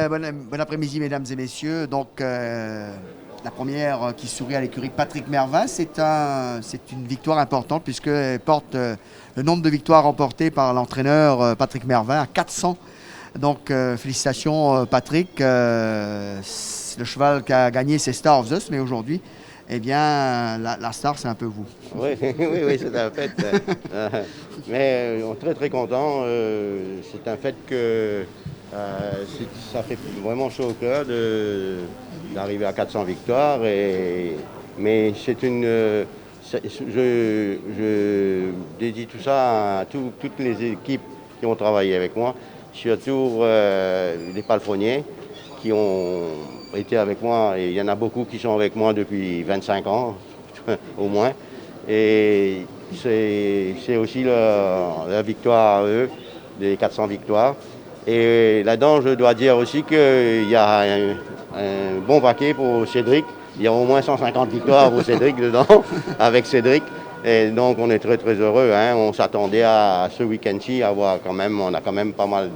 Bon après-midi, mesdames et messieurs. Donc, la première qui sourit à l'écurie Patrick Mervin, c'est une victoire importante puisqu'elle porte le nombre de victoires remportées par l'entraîneur Patrick Mervin à 400. Donc, félicitations Patrick. Le cheval qui a gagné, c'est Star of Zeus, mais aujourd'hui, eh bien, la star, c'est un peu vous. Oui, oui, c'est un fait. Mais on est très très content. C'est un fait que ça fait vraiment chaud au cœur d'arriver à 400 victoires. Mais je dédie tout ça à toutes les équipes qui ont travaillé avec moi, surtout les palefreniers qui ont été avec moi. Et il y en a beaucoup qui sont avec moi depuis 25 ans, au moins. Et c'est aussi la victoire à eux, des 400 victoires. Et là-dedans, je dois dire aussi qu'il y a un bon paquet pour Cédric. Il y a au moins 150 victoires pour Cédric dedans, avec Cédric. Et donc, on est très, très heureux. Hein. On s'attendait à ce week-end-ci avoir quand même, on a quand même pas mal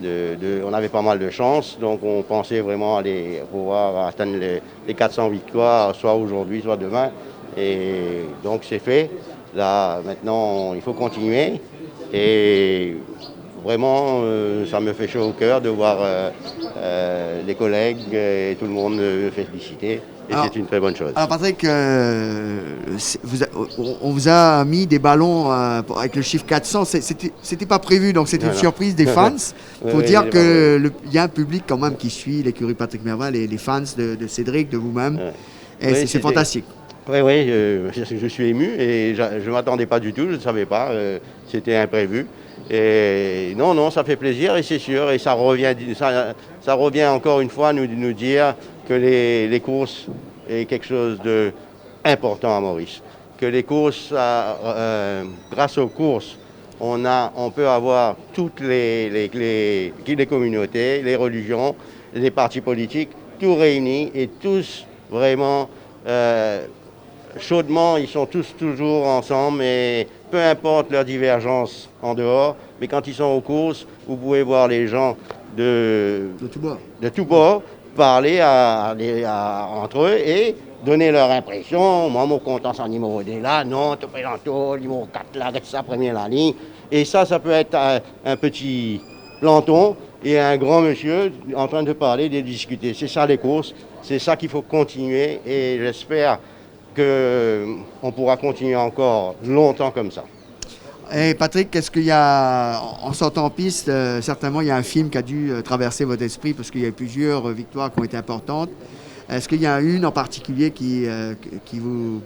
on avait pas mal de chance. Donc, on pensait vraiment aller pouvoir atteindre les 400 victoires, soit aujourd'hui, soit demain. Et donc c'est fait. Là, maintenant, il faut continuer. Et vraiment, ça me fait chaud au cœur de voir les collègues et tout le monde me féliciter. Et c'est une très bonne chose. Alors Patrick, on vous a mis des ballons avec le chiffre 400. C'était pas prévu, donc c'était une surprise des fans. Il faut dire qu'il y a un public quand même qui suit l'écurie Patrick Mervin, les fans de Cédric, de vous-même. Et oui, c'est fantastique. Oui, je suis ému et je ne m'attendais pas du tout, je ne savais pas, c'était imprévu. Et non, ça fait plaisir et c'est sûr, et ça revient encore une fois nous dire que les courses est quelque chose d'important à Maurice. Que les courses, grâce aux courses, on peut avoir toutes les communautés, les religions, les partis politiques, tout réunis et tous vraiment... chaudement, ils sont tous toujours ensemble, et peu importe leurs divergences en dehors, mais quand ils sont aux courses, vous pouvez voir les gens de tout bord parler entre eux et donner leur impression. Moi, mon content, c'est numéro 2 là, non, tu présentes numéro 4 là, reste ça, premier la ligne. Et ça peut être un petit planton et un grand monsieur en train de parler, de discuter. C'est ça les courses, c'est ça qu'il faut continuer, et j'espère qu'on pourra continuer encore longtemps comme ça. Et Patrick, est-ce qu'il y a, en sortant en piste, certainement il y a un film qui a dû traverser votre esprit parce qu'il y a eu plusieurs victoires qui ont été importantes. Est-ce qu'il y a une en particulier qui vous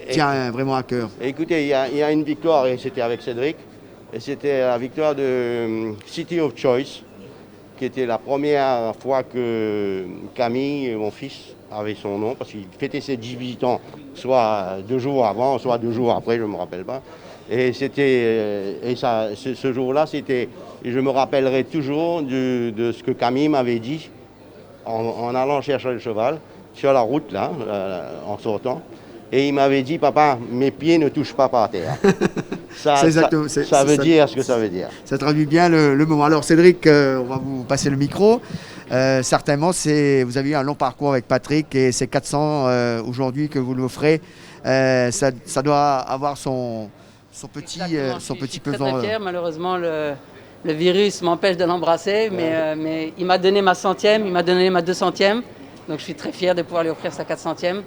tient vraiment à cœur? Écoutez, il y a une victoire, et c'était avec Cédric, et c'était la victoire de City of Choice, qui était la première fois que Camille, mon fils, avait son nom, parce qu'il fêtait ses 18 ans, soit 2 jours avant, soit 2 jours après, je ne me rappelle pas. Et ce jour-là, je me rappellerai toujours de ce que Camille m'avait dit en allant chercher le cheval, sur la route, là, en sortant. Et il m'avait dit, papa, mes pieds ne touchent pas par terre. Ça veut dire ce que ça veut dire. Ça traduit bien le moment. Alors Cédric, on va vous passer le micro. Certainement, vous avez eu un long parcours avec Patrick, et ces 400 aujourd'hui que vous l'offrez, ça doit avoir son petit pesant. Je suis très fier. Malheureusement, le virus m'empêche de l'embrasser, mais il m'a donné ma 100e, il m'a donné ma 200e. Donc je suis très fier de pouvoir lui offrir sa 400e.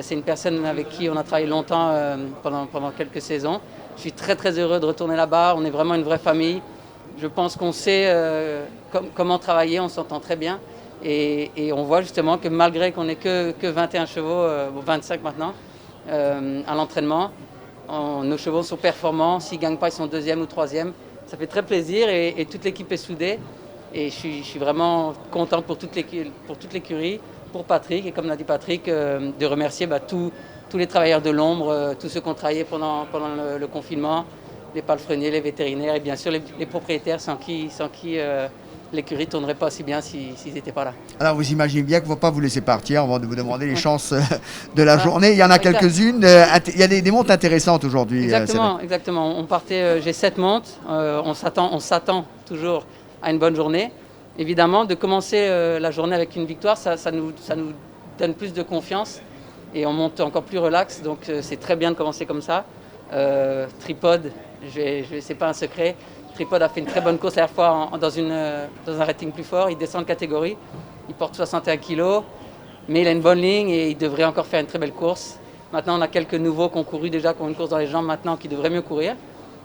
C'est une personne avec qui on a travaillé longtemps pendant quelques saisons. Je suis très très heureux de retourner là-bas. On est vraiment une vraie famille. Je pense qu'on sait comment travailler, on s'entend très bien. Et on voit justement que malgré qu'on n'ait que 21 chevaux, 25 maintenant, à l'entraînement, nos chevaux sont performants. S'ils ne gagnent pas, ils sont 2e ou 3e. Ça fait très plaisir, et toute l'équipe est soudée. Et je suis vraiment content pour toute l'écurie, pour Patrick, et comme l'a dit Patrick, de remercier tous les travailleurs de l'ombre, tous ceux qui ont travaillé pendant le confinement, les palefreniers, les vétérinaires et bien sûr les propriétaires sans qui l'écurie ne tournerait pas aussi bien s'ils n'étaient pas là. Alors vous imaginez bien qu'on ne va pas vous laisser partir avant de vous demander les chances de la journée. Il y en a quelques-unes. Il y a des montes intéressantes aujourd'hui. Exactement. On partait, j'ai 7 montes. On s'attend toujours à une bonne journée. évidemment, de commencer la journée avec une victoire, ça nous donne plus de confiance et on monte encore plus relax. Donc c'est très bien de commencer comme ça. Tripod, c'est pas un secret. Tripod a fait une très bonne course la dernière fois dans un rating plus fort. Il descend de catégorie. Il porte 61 kg, mais il a une bonne ligne et il devrait encore faire une très belle course. Maintenant, on a quelques nouveaux qui ont couru déjà, qui ont une course dans les jambes maintenant, qui devraient mieux courir.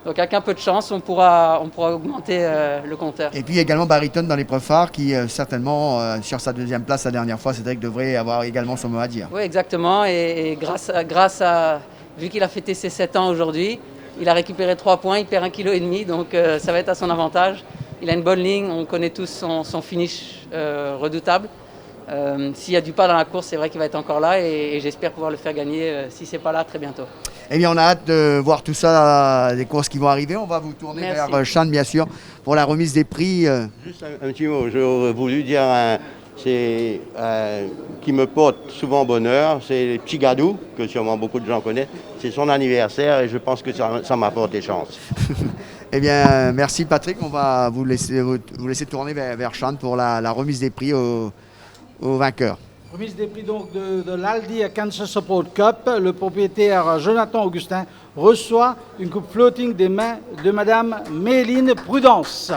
Donc avec un peu de chance, on pourra augmenter le compteur. Et puis également Baryton dans l'épreuve phare qui certainement sur sa deuxième place la dernière fois, Cédric devrait avoir également son mot à dire. Oui, exactement. Et grâce à vu qu'il a fêté ses 7 ans aujourd'hui, il a récupéré 3 points, il perd 1,5 kg, donc ça va être à son avantage. Il a une bonne ligne, on connaît tous son finish redoutable. S'il y a du pas dans la course, c'est vrai qu'il va être encore là et j'espère pouvoir le faire gagner, si ce n'est pas là, très bientôt. Eh bien, on a hâte de voir tout ça, les courses qui vont arriver. On va vous tourner vers Sean, bien sûr, pour la remise des prix. Juste un petit mot, j'aurais voulu dire qui me porte souvent bonheur, c'est Petit Gadou, que sûrement beaucoup de gens connaissent. C'est son anniversaire et je pense que ça m'apporte des chances. Eh bien, merci Patrick. On va vous laisser tourner vers Sean pour la remise des prix aux vainqueurs. Remise des prix donc de l'Aldi Cancer Support Cup. Le propriétaire Jonathan Augustin reçoit une coupe floating des mains de Madame Méline Prudence.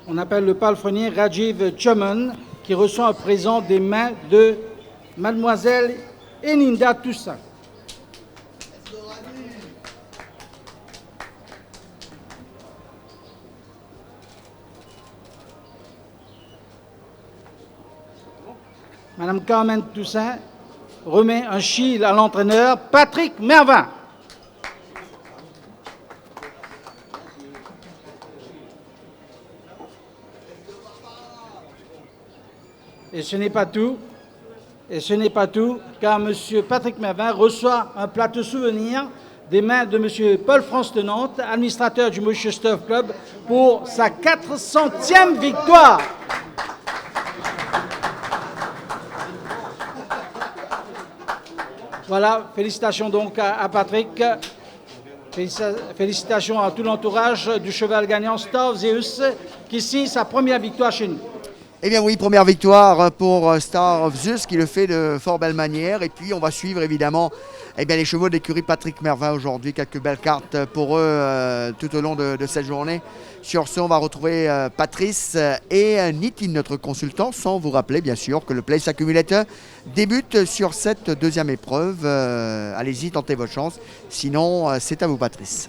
On appelle le palefrenier Rajiv Chaman qui reçoit un présent des mains de Mademoiselle Eninda Toussaint. Madame Carmen Toussaint remet un shield à l'entraîneur Patrick Mervin. Et ce n'est pas tout. Et ce n'est pas tout, car M. Patrick Mervin reçoit un plateau souvenir des mains de M. Paul-France de Nantes, administrateur du Mauritius Turf Club, pour sa 400e victoire. Voilà, félicitations donc à Patrick. Félicitations à tout l'entourage du cheval gagnant Star of Zeus qui signe sa première victoire chez nous. Eh bien oui, première victoire pour Star of Zeus qui le fait de fort belle manière. Et puis on va suivre évidemment les chevaux de l'écurie Patrick Mervin aujourd'hui. Quelques belles cartes pour eux tout au long de cette journée. Sur ce, on va retrouver Patrice et Nitin, notre consultant, sans vous rappeler bien sûr que le Place Accumulator débute sur cette deuxième épreuve. Allez-y, tentez votre chance. Sinon, c'est à vous Patrice.